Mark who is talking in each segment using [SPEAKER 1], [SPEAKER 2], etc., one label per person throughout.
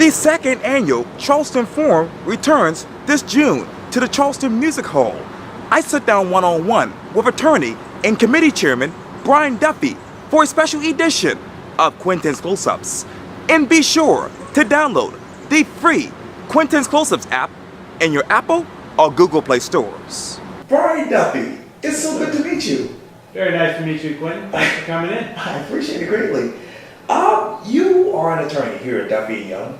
[SPEAKER 1] The second annual Charleston Forum returns this June to the Charleston Music Hall. I sit down one-on-one with attorney and committee chairman Brian Duffy for a special edition of Quintin's Close-Ups. And be sure to download the free Quintin's Close-Ups app in your Apple or Google Play stores. Brian Duffy, it's so good to meet you.
[SPEAKER 2] Very nice to meet you, Quintin. Thanks for coming in.
[SPEAKER 1] I appreciate it greatly. You are an attorney here at Duffy & Young,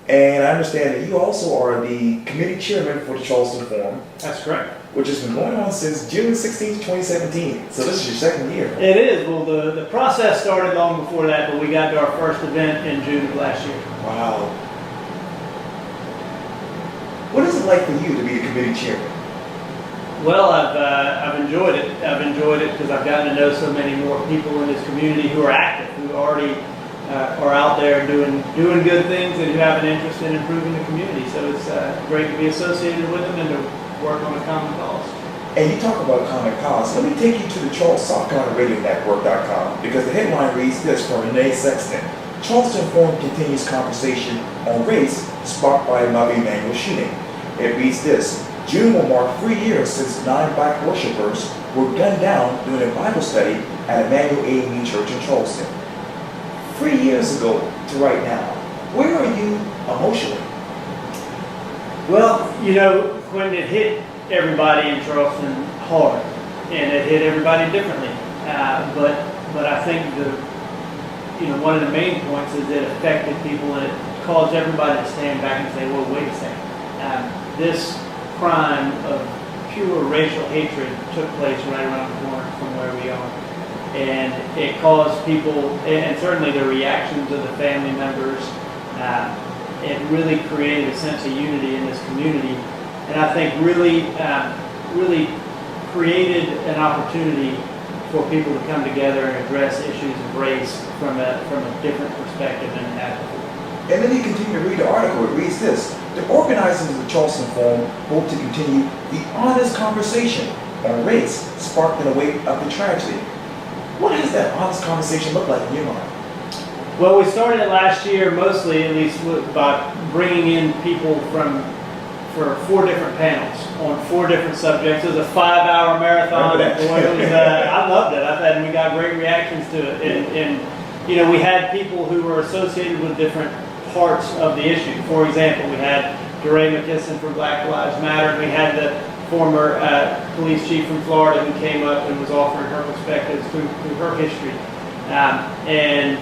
[SPEAKER 1] and I understand that you also are the committee chairman for the Charleston Forum.
[SPEAKER 2] That's correct.
[SPEAKER 1] Which has been going on since June 16, 2017. So this is your second year.
[SPEAKER 2] It is. Well, the process started long before that, but we got to our first event in June of last year.
[SPEAKER 1] Wow. What is it like for you to be the committee chairman?
[SPEAKER 2] Well, I've enjoyed it. I've enjoyed it because I've gotten to know so many more people in this community who are active, who already are out there doing good things and who have an interest in improving the community. So it's great to be associated with them and to work on a common cause.
[SPEAKER 1] And you talk about common cause. Let me take you to the CharlestonRadioNetwork.com because the headline reads this from Renee Sexton. Charleston Forum continues conversation on race sparked by a Mother Emanuel shooting. It reads this. June will mark 3 years since 9 black worshipers were gunned down during a Bible study at Emanuel AME Church in Charleston. 3 years ago to right now, where are you emotionally?
[SPEAKER 2] Well, you know, Quintin, it hit everybody in Charleston hard, and it hit everybody differently. But I think one of the main points is it affected people, and it caused everybody to stand back and say, "Well, wait a second. This crime of pure racial hatred took place right around the corner from where we are." And it caused people, and certainly the reactions of the family members, it really created a sense of unity in this community. And I think really created an opportunity for people to come together and address issues of race from a different perspective than it had before.
[SPEAKER 1] And then you continue to read the article. It reads this. The organizers of the Charleston Forum hope to continue the honest conversation on race sparked in the wake of the tragedy. What does that honest conversation look like in your mind?
[SPEAKER 2] Well, we started it last year mostly, at least, by bringing in people for 4 different panels on 4 different subjects. It was a 5-hour marathon. I loved it. We got great reactions to it. And we had people who were associated with different parts of the issue. For example, we had DeRay McKisson from Black Lives Matter. We had the former police chief from Florida who came up and was offering her perspectives through her history. And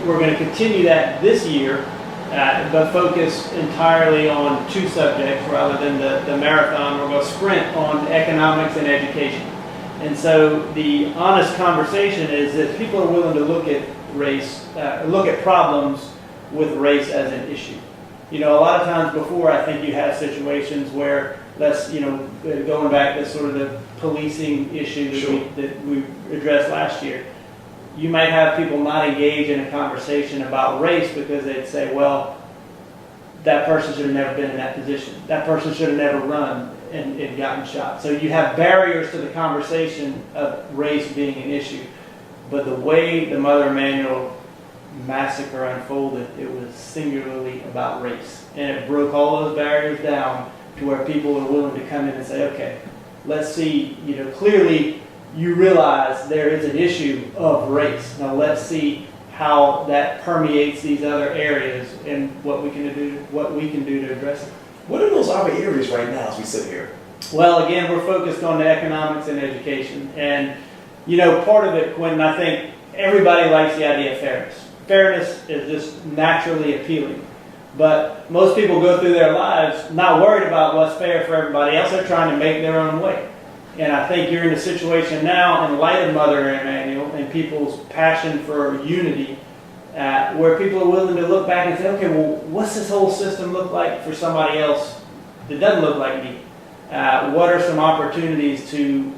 [SPEAKER 2] we're going to continue that this year, but focus entirely on 2 subjects rather than the marathon. We're going to sprint on economics and education. And so the honest conversation is that people are willing to look at race, look at problems with race as an issue. A lot of times before, I think you have situations where, going back to sort of the policing issue that we addressed last year, you might have people not engage in a conversation about race because they'd say, well, that person should have never been in that position. That person should have never run and gotten shot. So you have barriers to the conversation of race being an issue. But the way the Mother Emanuel massacre unfolded, it was singularly about race. And it broke all those barriers down to where people are willing to come in and say, okay, let's see, clearly you realize there is an issue of race. Now let's see how that permeates these other areas and what we can do to address it.
[SPEAKER 1] What are those other areas right now as we sit here?
[SPEAKER 2] Well, again, we're focused on the economics and education. And, part of it, Quintin, I think everybody likes the idea of fairness. Fairness is just naturally appealing. But most people go through their lives not worried about what's fair for everybody else. They're trying to make their own way. And I think you're in a situation now, in light of Mother Emanuel and people's passion for unity, where people are willing to look back and say, okay, well, what's this whole system look like for somebody else that doesn't look like me? What are some opportunities to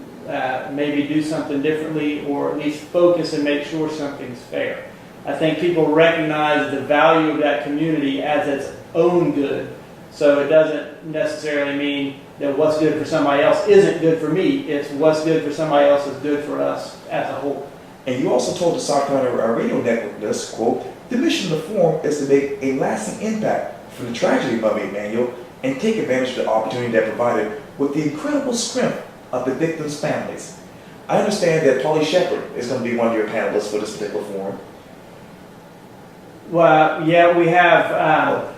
[SPEAKER 2] maybe do something differently, or at least focus and make sure something's fair? I think people recognize the value of that community as its own good. So it doesn't necessarily mean that what's good for somebody else isn't good for me. It's what's good for somebody else is good for us as a whole.
[SPEAKER 1] And you also told the South Carolina Radio Network this, quote, The mission of the forum is to make a lasting impact from the tragedy of Mother Emanuel and take advantage of the opportunity that provided with the incredible strength of the victims' families. I understand that Polly Shepard is going to be one of your panelists for this particular forum.
[SPEAKER 2] Well, yeah, we have,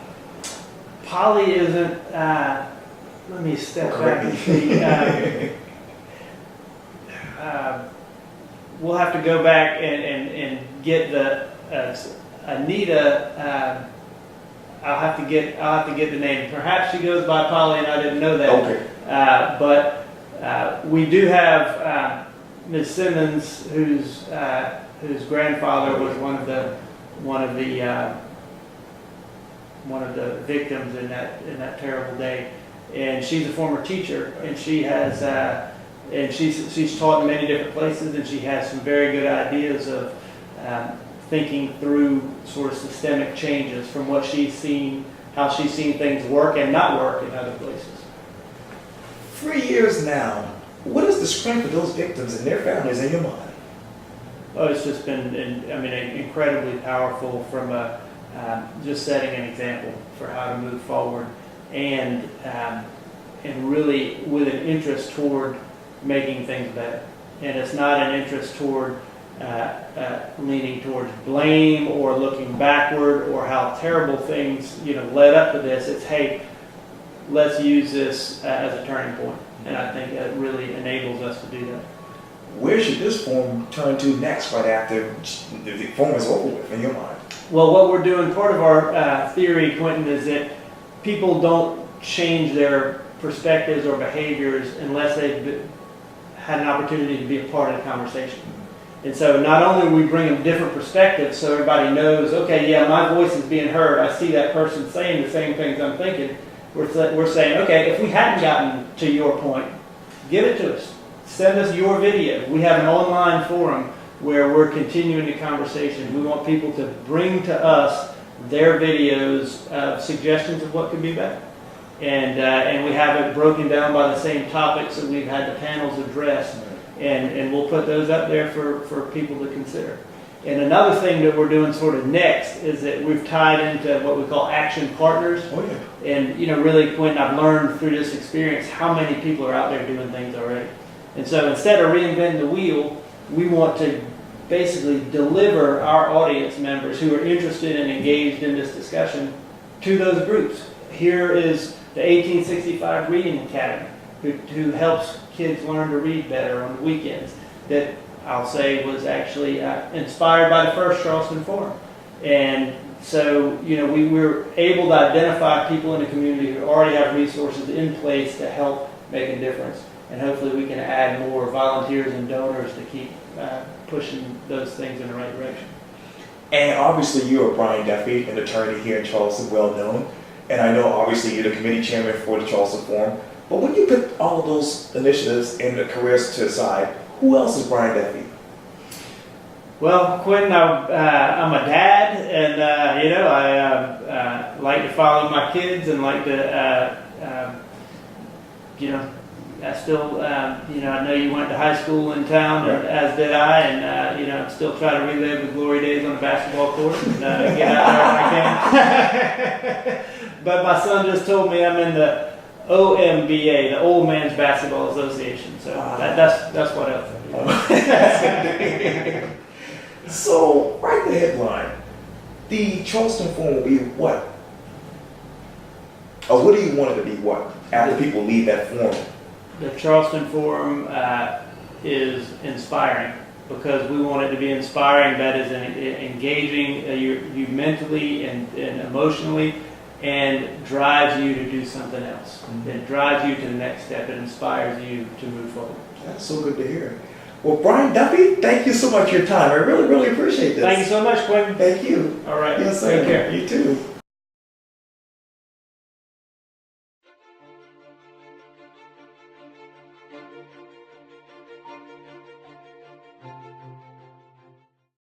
[SPEAKER 2] Polly isn't, let me step back and see. We'll have to go back and get the, Anita, I'll have to get the name. Perhaps she goes by Polly and I didn't know that.
[SPEAKER 1] Okay.
[SPEAKER 2] But we do have Ms. Simmons, whose grandfather was one of the victims in that terrible day, and she's a former teacher, and she has and she's taught in many different places, and she has some very good ideas of thinking through sort of systemic changes from what she's seen, how she's seen things work and not work in other places.
[SPEAKER 1] 3 years now, what is the strength of those victims and their families in your mind?
[SPEAKER 2] Oh, it's just been, incredibly powerful from just setting an example for how to move forward, and really with an interest toward making things better. And it's not an interest toward leaning towards blame or looking backward or how terrible things led up to this. It's, hey, let's use this as a turning point. And I think that really enables us to do that.
[SPEAKER 1] Where should this forum turn to next, right after the forum is over with, in your mind?
[SPEAKER 2] Well, what we're doing, part of our theory, Quintin, is that people don't change their perspectives or behaviors unless they've had an opportunity to be a part of the conversation. And so not only are we bringing different perspectives so everybody knows, okay, yeah, my voice is being heard, I see that person saying the same things I'm thinking, we're saying, okay, if we hadn't gotten to your point, give it to us. Send us your video. We have an online forum where we're continuing the conversation. We want people to bring to us their videos of suggestions of what could be better. And we have it broken down by the same topics that we've had the panels address. And we'll put those up there for people to consider. And another thing that we're doing sort of next is that we've tied into what we call action partners.
[SPEAKER 1] Oh, yeah.
[SPEAKER 2] And, really, Quintin, I've learned through this experience how many people are out there doing things already. And so instead of reinventing the wheel, we want to basically deliver our audience members who are interested and engaged in this discussion to those groups. Here is the 1865 Reading Academy, who helps kids learn to read better on the weekends, that I'll say was actually inspired by the first Charleston Forum. And so, we were able to identify people in the community who already have resources in place to help make a difference. And hopefully we can add more volunteers and donors to keep pushing those things in the right direction.
[SPEAKER 1] And obviously you are Brian Duffy, an attorney here in Charleston, well known. And I know obviously you're the committee chairman for the Charleston Forum. But when you put all of those initiatives and the careers to the side, who else is Brian Duffy?
[SPEAKER 2] Well, Quintin, I'm a dad, and I like to follow my kids and like to, I still, I know you went to high school in town,
[SPEAKER 1] Right.
[SPEAKER 2] As did I, and still try to relive the glory days on the basketball court and get out there when I can. But my son just told me I'm in the OMBA, the Old Man's Basketball Association. So that's what else I do.
[SPEAKER 1] So, write the headline. The Charleston Forum will be what? Or what do you want it to be what? After people leave that forum?
[SPEAKER 2] The Charleston Forum is inspiring because we want it to be inspiring. That is engaging you mentally and emotionally, and drives you to do something else. Mm-hmm. It drives you to the next step. It inspires you to move forward.
[SPEAKER 1] That's so good to hear. Well, Brian Duffy, thank you so much for your time. I really, really appreciate this.
[SPEAKER 2] Thank you so much, Quintin.
[SPEAKER 1] Thank you.
[SPEAKER 2] All right.
[SPEAKER 1] Yes, sir.
[SPEAKER 2] Take care.
[SPEAKER 1] You too.